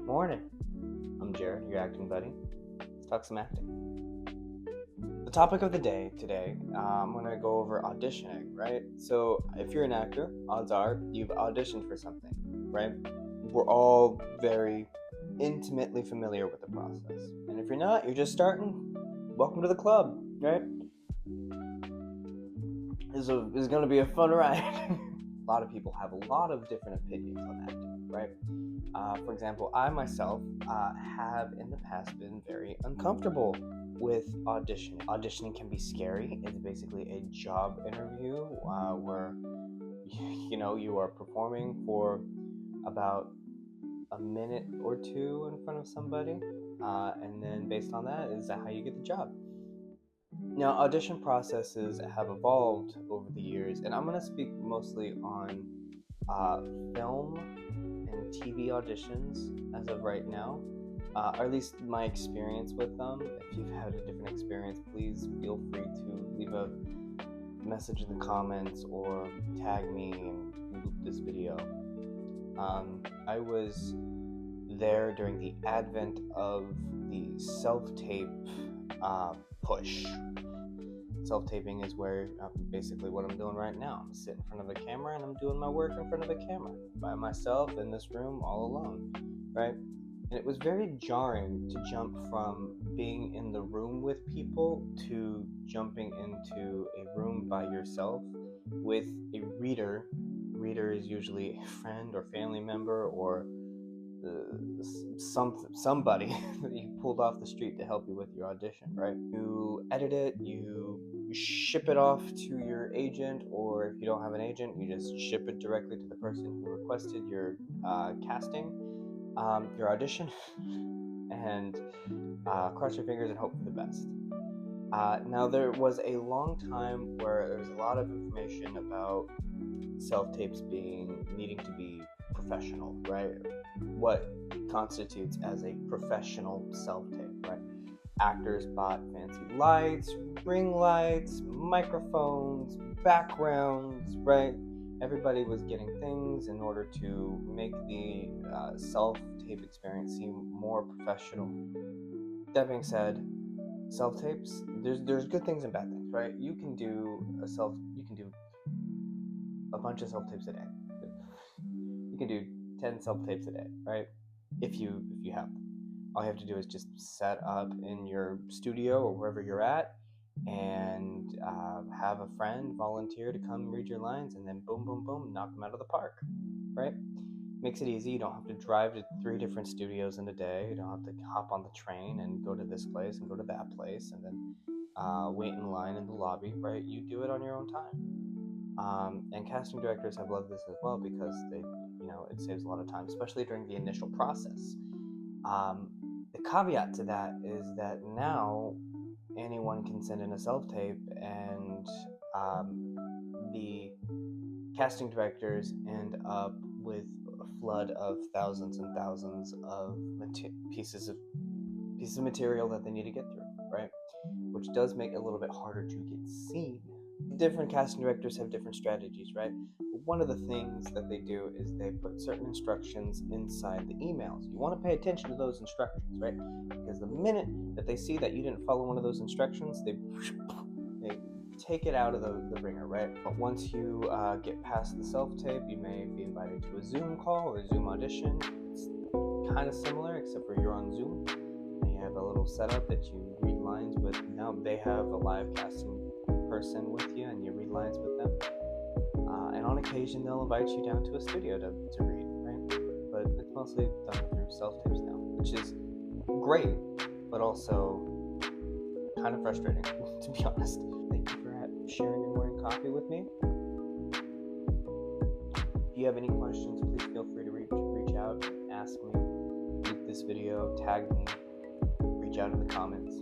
Morning. I'm Jared, your acting buddy. Let's talk some acting. The topic of the day today, I'm going to go over auditioning, right? So, if you're an actor, odds are you've auditioned for something, right? We're all very intimately familiar with the process. And if you're not, you're just starting, welcome to the club, right? This is going to be a fun ride. A lot of people have a lot of different opinions on acting, right? For example, I myself have in the past been very uncomfortable with auditioning. Auditioning can be scary. It's basically a job interview where you are performing for about a minute or two in front of somebody, and then based on that is how you get the job. Now, audition processes have evolved over the years, and I'm going to speak mostly on film and TV auditions as of right now, or at least my experience with them. If you've had a different experience, please feel free to leave a message in the comments or tag me and loop this video. I was there during the advent of the self-tape push. Self-taping is where basically what I'm doing right now. I'm sitting in front of a camera and I'm doing my work in front of a camera by myself in this room all alone, right? And it was very jarring to jump from being in the room with people to jumping into a room by yourself with a reader. Reader is usually a friend or family member or somebody that you pulled off the street to help you with your audition, right? You edit it, you ship it off to your agent, or if you don't have an agent, you just ship it directly to the person who requested your casting, your audition, and cross your fingers and hope for the best. Now, there was a long time where there was a lot of information about self-tapes needing to be professional, right? What constitutes as a professional self-tape, right? Actors bought fancy lights, ring lights, microphones, backgrounds, right? Everybody was getting things in order to make the self-tape experience seem more professional. That being said, self-tapes, there's good things and bad things, right? You can do a bunch of self-tapes a day. You can do 10 self-tapes a day, right? If you have them. All you have to do is just set up in your studio or wherever you're at and have a friend volunteer to come read your lines, and then boom, boom, boom, knock them out of the park, right? Makes it easy. You don't have to drive to 3 different studios in a day. You don't have to hop on the train and go to this place and go to that place and then wait in line in the lobby, right? You do it on your own time. And casting directors have loved this as well because it saves a lot of time, especially during the initial process. The caveat to that is that now anyone can send in a self-tape, and the casting directors end up with a flood of thousands and thousands of pieces of material that they need to get through, right? Which does make it a little bit harder to get seen. Different casting directors have different strategies, right? One of the things that they do is they put certain instructions inside the emails. You want to pay attention to those instructions, right? Because the minute that they see that you didn't follow one of those instructions, they take it out of the ringer, right? But once you get past the self-tape, you may be invited to a Zoom call or a Zoom audition. It's kind of similar, except for you're on Zoom and you have a little setup that you read lines with. Now they have a live casting person with you and you read lines with them. And on occasion, they'll invite you down to a studio to read, right? But it's mostly done through self-tapes now, which is great, but also kind of frustrating, to be honest. Thank you for sharing your morning coffee with me. If you have any questions, please feel free to reach out, ask me, like this video, tag me, reach out in the comments.